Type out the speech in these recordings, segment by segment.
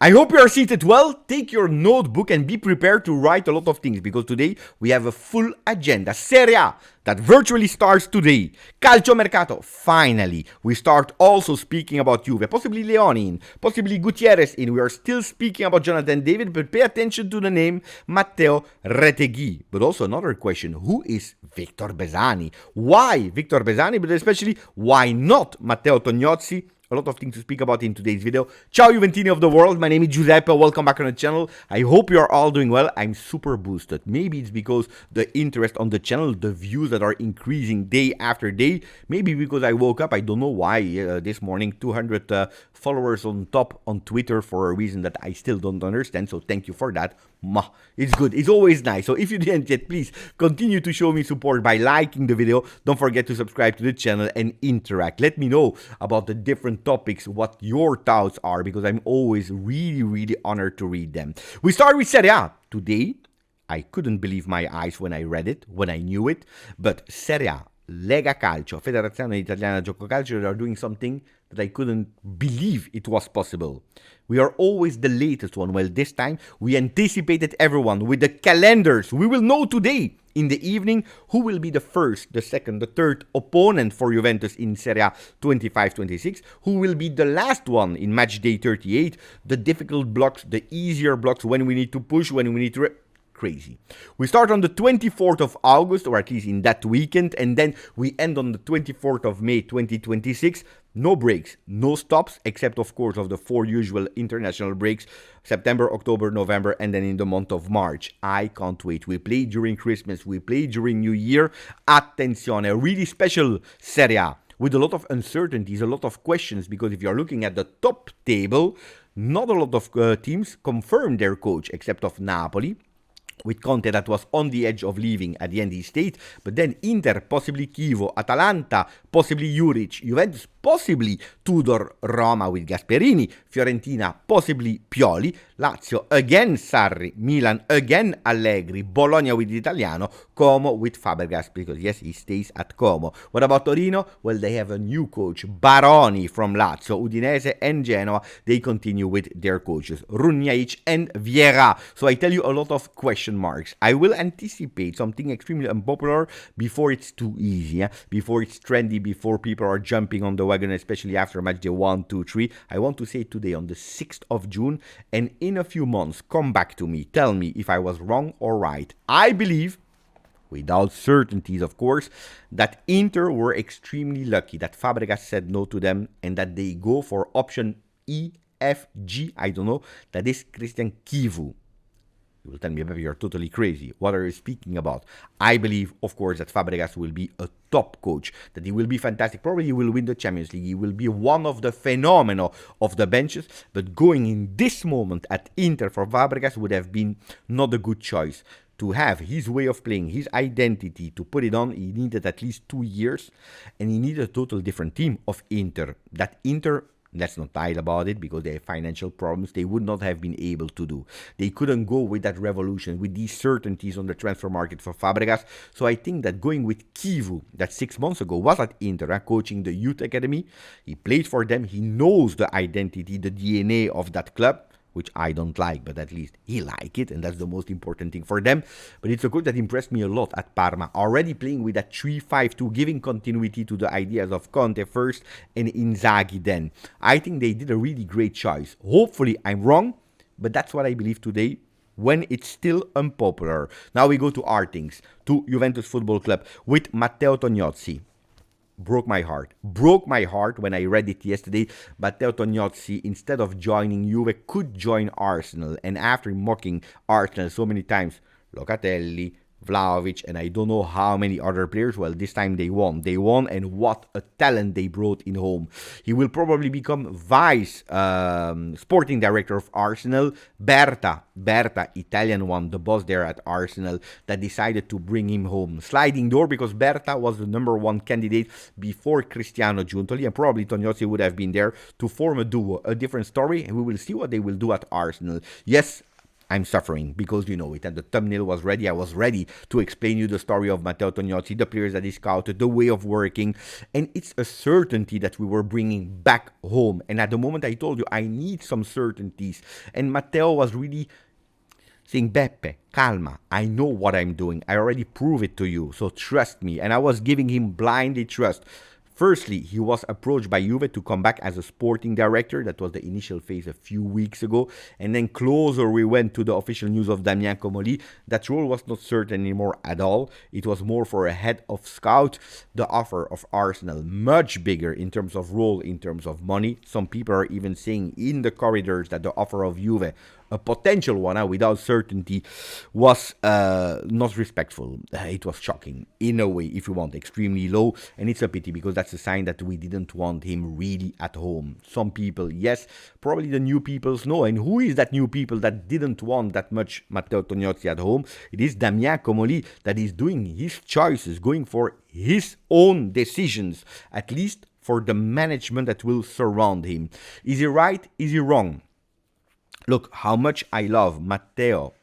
I hope you are seated well. Take your notebook and be prepared to write a lot of things because today we have a full agenda. Serie A that virtually starts today. Calcio Mercato, finally. We start also speaking about Juve, possibly Leoni in, possibly Gutierrez in. We are still speaking about Jonathan David, but pay attention to the name Matteo Retegui. But also another question, who is Viktor Bezhani? Why Viktor Bezhani, but especially why not Matteo Tognozzi? A lot of things to speak about in today's video. Ciao Juventini of the world, my name is Giuseppe, welcome back on the channel. I hope you are all doing well. I'm super boosted. Maybe it's because the interest on the channel, the views that are increasing day after day. Maybe because I woke up, I don't know why, this morning, 200 followers on top on Twitter for a reason that I still don't understand. So thank you for that. It's good. It's always nice. So if you didn't yet, please continue to show me support by liking the video. Don't forget to subscribe to the channel and interact. Let me know about the different topics, what your thoughts are, because I'm always really honored to read them. We start with Serie A. Today, I couldn't believe my eyes when I read it, when I knew it, but Serie A, Lega Calcio, Federazione Italiana Gioco Calcio, they are doing something that I couldn't believe it was possible. We are always the latest one. Well, this time we anticipated everyone with the calendars. We will know today in the evening who will be the first, the second, the third opponent for Juventus in Serie A 25-26, who will be the last one in match day 38, the difficult blocks, the easier blocks, when we need to push, when we need to... Crazy. We start on the 24th of August, or at least in that weekend, and then we end on the 24th of May 2026. No breaks, no stops, except of course of the 4 usual international breaks, September, October, November, and then in the month of March. I can't wait. We play during Christmas, we play during New Year. Attenzione, a really special Serie A with a lot of uncertainties, a lot of questions, because if you're looking at the top table, not a lot of teams confirmed their coach, except of Napoli, with Conte that was on the edge of leaving. At the end he stayed, but then Inter, possibly Chievo, Atalanta, possibly Juric, Juventus, possibly Tudor, Roma with Gasperini, Fiorentina, possibly Pioli, Lazio again Sarri, Milan again Allegri, Bologna with Italiano, Como with Fabregas, because yes, he stays at Como. What about Torino? Well, they have a new coach, Baroni from Lazio, Udinese and Genoa, they continue with their coaches, Runjaic and Vieira. So I tell you a lot of questions marks. I will anticipate something extremely unpopular before it's too easy, before it's trendy, before people are jumping on the wagon, especially after match day 1, 2, 3. I want to say today on the 6th of June, and in a few months, come back to me, tell me if I was wrong or right. I believe, without certainties of course, that Inter were extremely lucky that Fabregas said no to them and that they go for option E, F, G, I don't know, that is Christian Chivu. You will tell me, maybe you're totally crazy. What are you speaking about? I believe, of course, that Fabregas will be a top coach, that he will be fantastic. Probably he will win the Champions League. He will be one of the phenomena of the benches. But going in this moment at Inter for Fabregas would have been not a good choice. To have his way of playing, his identity, to put it on, he needed at least 2 years. And he needed a total different team of Inter. That Inter... Let's not lie about it, because they have financial problems they would not have been able to do. They couldn't go with that revolution, with these certainties on the transfer market for Fabregas. So I think that going with Chivu, that 6 months ago was at Inter, coaching the youth academy. He played for them. He knows the identity, the DNA of that club, which I don't like, but at least he likes it, and that's the most important thing for them. But it's a coach that impressed me a lot at Parma, already playing with that 3-5-2, giving continuity to the ideas of Conte first and Inzaghi then. I think they did a really great choice. Hopefully I'm wrong, but that's what I believe today, when it's still unpopular. Now we go to our things, to Juventus Football Club with Matteo Tognozzi. Broke my heart when I read it yesterday. Matteo Tognozzi, instead of joining Juve, could join Arsenal. And after mocking Arsenal so many times, Locatelli, Vlahovic, and I don't know how many other players, well, this time they won. They won, and what a talent they brought in home. He will probably become vice sporting director of Arsenal. Berta, Italian one, the boss there at Arsenal, that decided to bring him home. Sliding door, because Berta was the #1 candidate before Cristiano Giuntoli, and probably Tognozzi would have been there to form a duo. A different story, and we will see what they will do at Arsenal. Yes, I'm suffering because you know it. And the thumbnail was ready. I was ready to explain you the story of Matteo Tognozzi, the players that he scouted, the way of working. And it's a certainty that we were bringing back home. And at the moment I told you, I need some certainties. And Matteo was really saying, Beppe, calma, I know what I'm doing. I already proved it to you, so trust me. And I was giving him blindly trust. Firstly, he was approached by Juve to come back as a sporting director. That was the initial phase a few weeks ago. And then closer we went to the official news of Damien Comolli. That role was not certain anymore at all. It was more for a head of scout. The offer of Arsenal, much bigger in terms of role, in terms of money. Some people are even saying in the corridors that the offer of Juve, a potential one without certainty, was not respectful. It was shocking in a way, if you want, extremely low. And it's a pity because that's a sign that we didn't want him really at home. Some people, yes, probably the new peoples know. And who is that new people that didn't want that much Matteo Tognozzi at home? It is Damien Comolli that is doing his choices, going for his own decisions, at least for the management that will surround him. Is he right? Is he wrong? Look, how much I love Matteo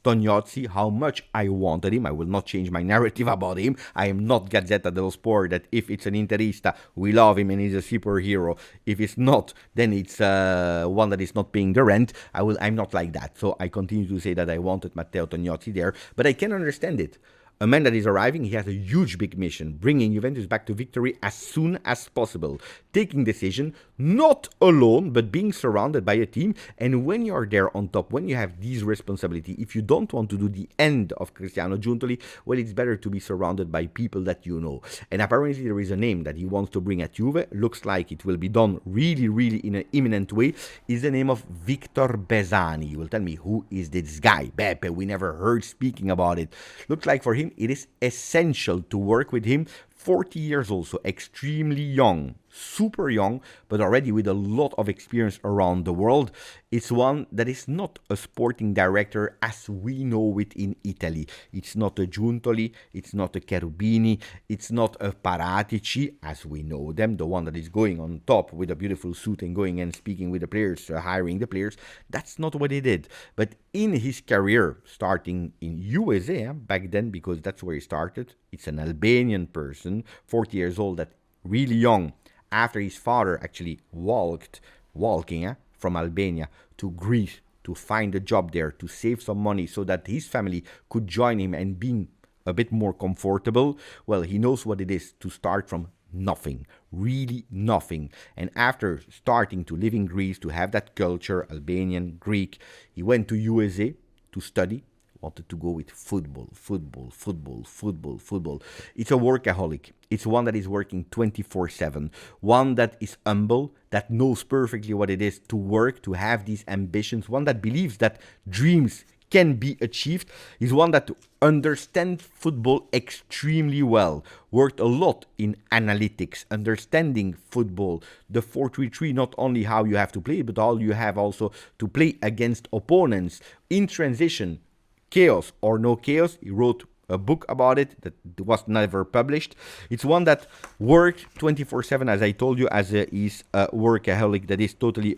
Tognozzi, how much I wanted him. I will not change my narrative about him. I am not Gazzetta dello Sport that if it's an Interista, we love him and he's a superhero. If it's not, then it's one that is not paying the rent. I'm not like that. So I continue to say that I wanted Matteo Tognozzi there, but I can understand it. A man that is arriving, he has a huge big mission, bringing Juventus back to victory as soon as possible, taking decision, not alone, but being surrounded by a team. And when you're there on top, when you have these responsibility, if you don't want to do the end of Cristiano Giuntoli, well, it's better to be surrounded by people that you know. And apparently there is a name that he wants to bring at Juve, looks like it will be done really, really in an imminent way, is the name of Viktor Bezhani. You will tell me, who is this guy? Beppe, we never heard speaking about it. Looks like for him, it is essential to work with him. 40 years old, so extremely young, super young, but already with a lot of experience around the world. It's one that is not a sporting director as we know it in Italy. It's not a Giuntoli, it's not a Cherubini, it's not a Paratici as we know them, the one that is going on top with a beautiful suit and going and speaking with the players, hiring the players. That's not what he did. But in his career, starting in USA back then, because that's where he started, it's an Albanian person, 40 years old, that really young, after his father actually walking from Albania to Greece to find a job there, to save some money so that his family could join him and being a bit more comfortable. Well, he knows what it is to start from nothing, really nothing. And after starting to live in Greece, to have that culture, Albanian, Greek, he went to USA to study. Wanted to go with football. It's a workaholic. It's one that is working 24/7. One that is humble, that knows perfectly what it is to work, to have these ambitions. One that believes that dreams can be achieved. He's one that understands football extremely well. Worked a lot in analytics, understanding football. The 4-3-3, not only how you have to play, but how you have also to play against opponents in transition. Chaos or no chaos. He wrote a book about it that was never published. It's one that worked 24/7, as I told you, as is a workaholic that is totally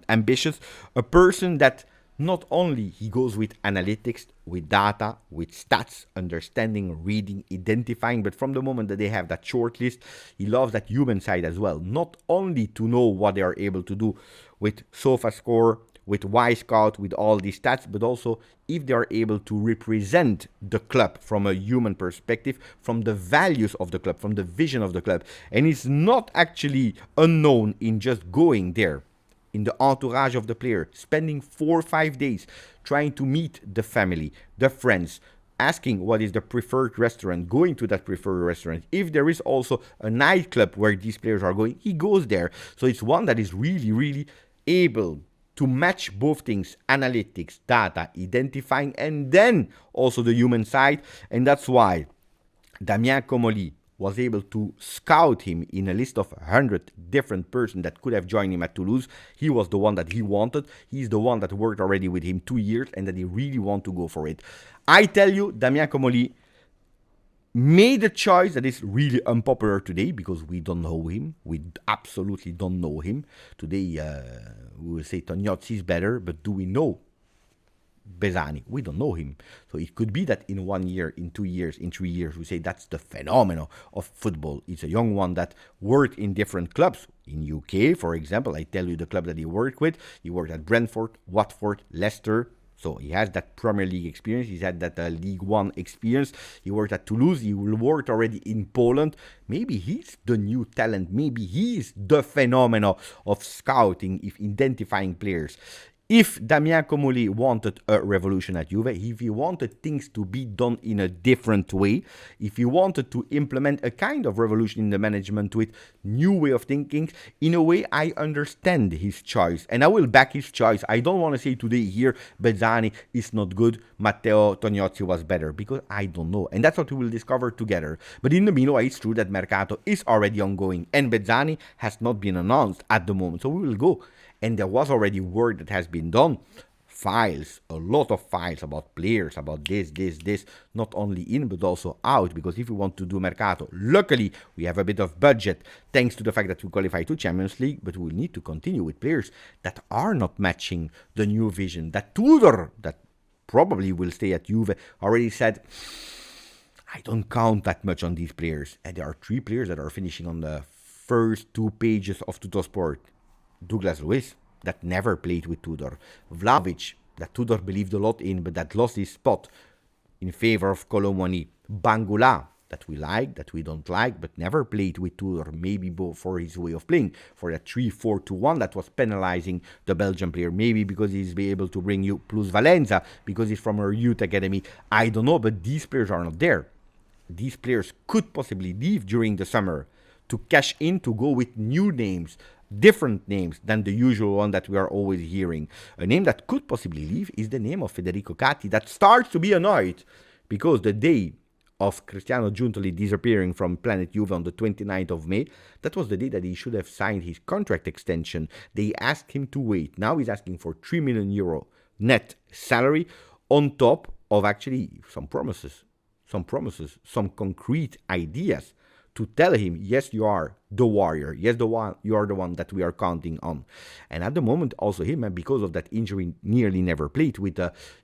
ambitious. A person that not only he goes with analytics, with data, with stats, understanding, reading, identifying, but from the moment that they have that short list, he loves that human side as well. Not only to know what they are able to do with SofaScore, with Y-Scout, with all these stats, but also if they are able to represent the club from a human perspective, from the values of the club, from the vision of the club. And it's not actually unknown in just going there, in the entourage of the player, spending 4 or 5 days trying to meet the family, the friends, asking what is the preferred restaurant, going to that preferred restaurant. If there is also a nightclub where these players are going, he goes there. So it's one that is really, really able to match both things, analytics, data, identifying, and then also the human side. And that's why Damien Comolli was able to scout him in a list of 100 different persons that could have joined him at Toulouse. He was the one that he wanted. He's the one that worked already with him 2 years and that he really want to go for it. I tell you, Damien Comolli made a choice that is really unpopular today because we don't know him. We absolutely don't know him. Today, we will say Tognozzi is better, but do we know Bezhani. We don't know him. So it could be that in 1 year, in 2 years, in 3 years, we say that's the phenomenon of football. It's a young one that worked in different clubs. In UK, for example, I tell you the club that he worked with. He worked at Brentford, Watford, Leicester. So he has that Premier League experience. He's had that League One experience. He worked at Toulouse. He worked already in Poland. Maybe he's the new talent. Maybe he's the phenomenon of scouting, if identifying players. If Damien Comolli wanted a revolution at Juve, if he wanted things to be done in a different way, if he wanted to implement a kind of revolution in the management with new way of thinking, in a way I understand his choice and I will back his choice. I don't want to say today here Bezhani is not good, Matteo Tognozzi was better, because I don't know, and that's what we will discover together. But in the meanwhile, it's true that Mercato is already ongoing and Bezhani has not been announced at the moment, so we will go. And there was already work that has been done. Files, a lot of files about players, about this, not only in but also out. Because if we want to do Mercato, luckily we have a bit of budget thanks to the fact that we qualify to Champions League. But we will need to continue with players that are not matching the new vision. That Tudor, that probably will stay at Juve, already said, I don't count that much on these players. And there are 3 players that are finishing on the first 2 pages of Tuttosport. Douglas Luiz, that never played with Tudor. Vlahovic, that Tudor believed a lot in, but that lost his spot in favor of Colomwani. Bangula, that we like, that we don't like, but never played with Tudor, maybe for his way of playing, for that 3-4-2-1 that was penalizing the Belgian player, maybe because he's be able to bring you plus Valenza, because he's from our youth academy, I don't know, but these players are not there. These players could possibly leave during the summer to cash in, to go with new names, different names than the usual one that we are always hearing. A name that could possibly leave is the name of Federico Gatti, that starts to be annoyed because the day of Cristiano Giuntoli disappearing from Planet Juve on the 29th of May, that was the day that he should have signed his contract extension. They asked him to wait. Now he's asking for 3 million euro net salary on top of actually some promises, some concrete ideas to tell him, yes, you are the warrior. Yes, you are the one that we are counting on. And at the moment, also him, and because of that injury, nearly never played with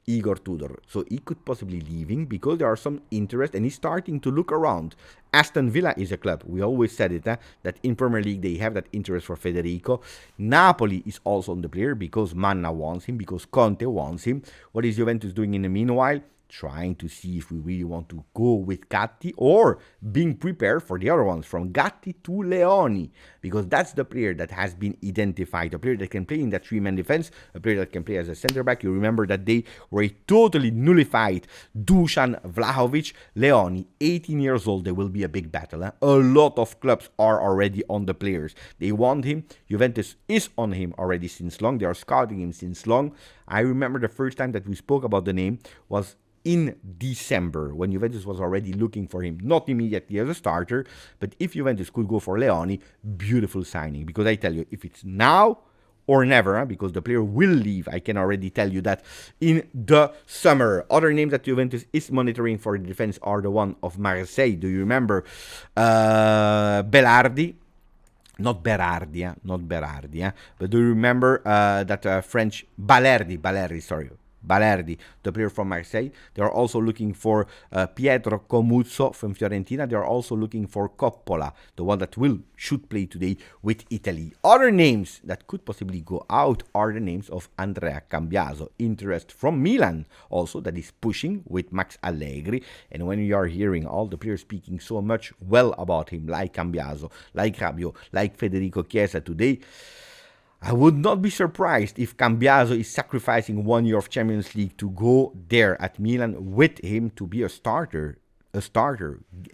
Igor Tudor. So he could possibly leaving because there are some interest, and he's starting to look around. Aston Villa is a club. We always said it, that in Premier League they have that interest for Federico. Napoli is also on the player because Manna wants him, because Conte wants him. What is Juventus doing in the meanwhile? Trying to see if we really want to go with Gatti or being prepared for the other ones, from Gatti to Leoni, because that's the player that has been identified, a player that can play in that 3-man defense, a player that can play as a center back. You remember that day where he totally nullified Dusan Vlahovic. Leoni, 18 years old, there will be a big battle. A lot of clubs are already on the players. They want him. Juventus is on him already since long. They are scouting him since long. I remember the first time that we spoke about the name was in December, when Juventus was already looking for him, not immediately as a starter, but if Juventus could go for Leoni, beautiful signing. Because I tell you, if it's now or never, because the player will leave, I can already tell you that, in the summer. Other names that Juventus is monitoring for the defense are the one of Marseille. Do you remember Belardi? Not Berardi, but do you remember that French Balerdi, the player from Marseille? They are also looking for Pietro Comuzzo from Fiorentina. They are also looking for Coppola, the one that should play today with Italy. Other names that could possibly go out are the names of Andrea Cambiaso. Interest from Milan also that is pushing with Max Allegri. And when you are hearing all the players speaking so much well about him, like Cambiaso, like Rabiot, like Federico Chiesa today, I would not be surprised if Cambiaso is sacrificing 1 year of Champions League to go there at Milan with him to be a starter,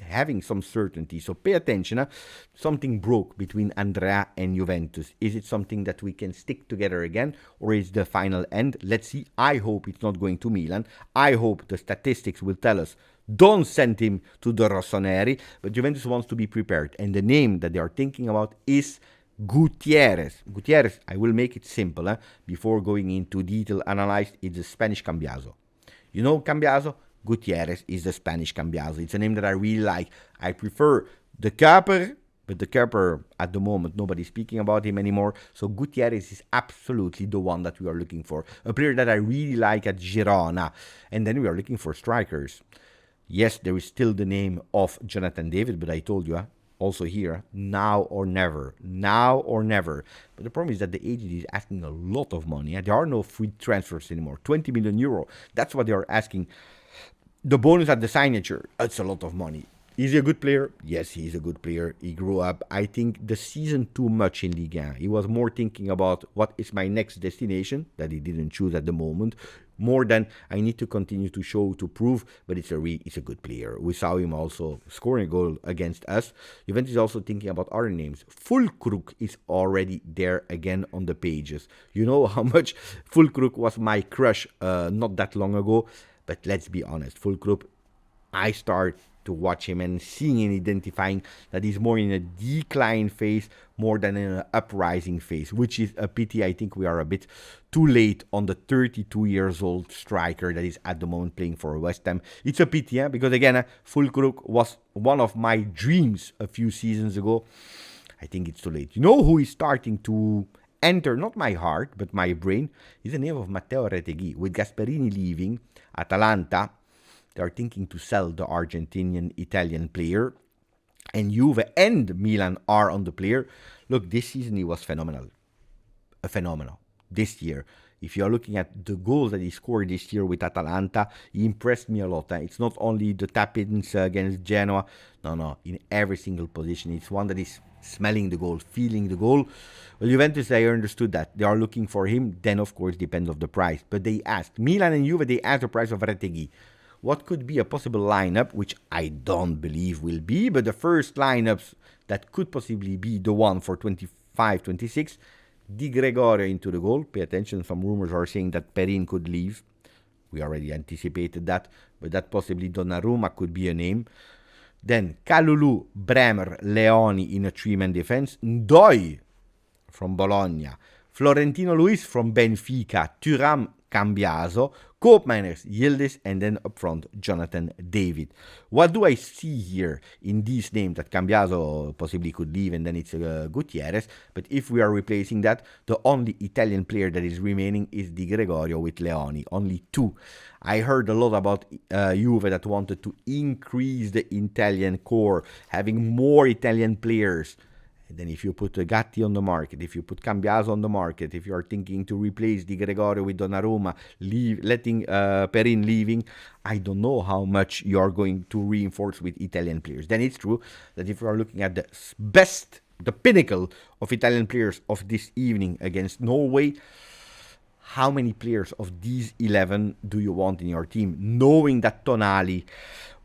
having some certainty. So pay attention. Something broke between Andrea and Juventus. Is it something that we can stick together again, or is the final end? Let's see. I hope it's not going to Milan. I hope the statistics will tell us, don't send him to the Rossoneri. But Juventus wants to be prepared. And the name that they are thinking about is Gutierrez, I will make it simple before going into detail analyze. It's a Spanish Cambiaso. You know Cambiaso? Gutierrez is the Spanish Cambiaso. It's a name that I really like. I prefer the Kuiper But the keeper, at the moment, nobody's speaking about him anymore. So Gutierrez is absolutely the one that we are looking for. A player that I really like at Girona. And then we are looking for strikers. Yes, there is still the name of Jonathan David, but I told you, also here, now or never. Now or never. But the problem is that the agent is asking a lot of money. There are no free transfers anymore. 20 million euro. That's what they are asking. The bonus at the signature, it's a lot of money. Is he a good player? Yes, he's a good player. He grew up, I think, the season too much in Ligue 1. He was more thinking about what is my next destination, that he didn't choose at the moment, more than I need to continue to show, to prove, but it's a good player. We saw him also scoring a goal against us. Juventus is also thinking about other names. Fulkrug is already there again on the pages. You know how much Fulkrug was my crush not that long ago, but let's be honest, Fulkrug, I start to watch him and seeing and identifying that he's more in a decline phase more than in an uprising phase, which is a pity. I think we are a bit too late on the 32 years old striker that is at the moment playing for West Ham. It's a pity, because again, Fulkrug was one of my dreams a few seasons ago. I think it's too late. You know who is starting to enter, not my heart, but my brain, is the name of Matteo Retegui. With Gasperini leaving, Atalanta, they are thinking to sell the Argentinian-Italian player. And Juve and Milan are on the player. Look, this season he was phenomenal. Phenomenal. This year. If you are looking at the goals that he scored this year with Atalanta, he impressed me a lot. It's not only the tap-ins against Genoa. No. In every single position. It's one that is smelling the goal, feeling the goal. Well, Juventus, I understood that. They are looking for him. Then, of course, depends on the price. But they asked. Milan and Juve, they asked the price of Retegui. What could be a possible lineup, which I don't believe will be, but the first lineups that could possibly be the one for 25-26, Di Gregorio into the goal. Pay attention, some rumors are saying that Perin could leave. We already anticipated that, but that possibly Donnarumma could be a name. Then Kalulu, Bremer, Leoni in a three-man defense. Ndoi from Bologna. Florentino Luis from Benfica. Thuram, Cambiaso, Koopmeiners, Yildiz, and then up front, Jonathan David. What do I see here in these names? That Cambiaso possibly could leave, and then it's Gutierrez. But if we are replacing that, the only Italian player that is remaining is Di Gregorio with Leoni. Only two. I heard a lot about Juve that wanted to increase the Italian core, having more Italian players. And then if you put Gatti on the market, if you put Cambiaso on the market, if you are thinking to replace Di Gregorio with Donnarumma, letting Perin leaving, I don't know how much you are going to reinforce with Italian players. Then it's true that if you are looking at the best, the pinnacle of Italian players of this evening against Norway, how many players of these 11 do you want in your team? Knowing that Tonali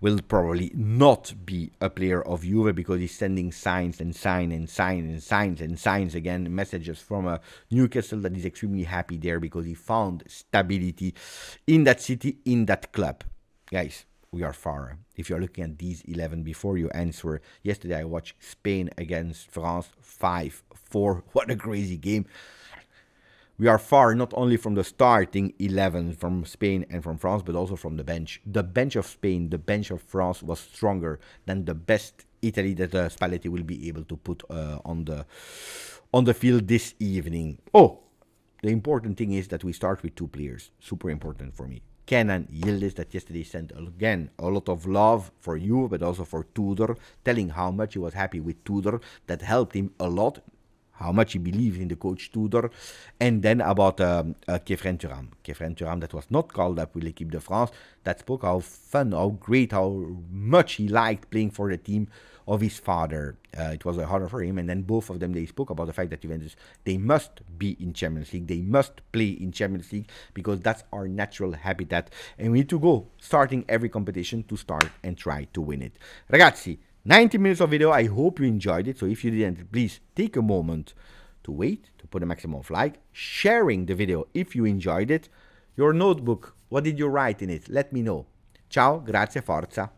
will probably not be a player of Juve because he's sending signs again, messages from Newcastle that he's extremely happy there because he found stability in that city, in that club. Guys, we are far. If you're looking at these 11 before you answer, yesterday I watched Spain against France 5-4. What a crazy game. We are far not only from the starting 11 from Spain and from France, but also from the bench. The bench of Spain, the bench of France was stronger than the best Italy that Spalletti will be able to put on the field this evening. Oh, the important thing is that we start with two players. Super important for me. Kenan Yildiz, that yesterday sent again a lot of love for you, but also for Tudor, telling how much he was happy with Tudor. That helped him a lot. How much he believes in the coach Tudor. And then about Kefren Thuram. Kefren Thuram that was not called up with l'équipe de France. That spoke how fun, how great, how much he liked playing for the team of his father. It was a honor for him. And then both of them, they spoke about the fact that Juventus, they must be in Champions League. They must play in Champions League because that's our natural habitat. And we need to go starting every competition to start and try to win it. Ragazzi, 90 minutes of video. I hope you enjoyed it. So if you didn't, please take a moment to wait, to put a maximum of like, sharing the video if you enjoyed it. Your notebook, what did you write in it? Let me know. Ciao, grazie, forza,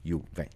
Juve.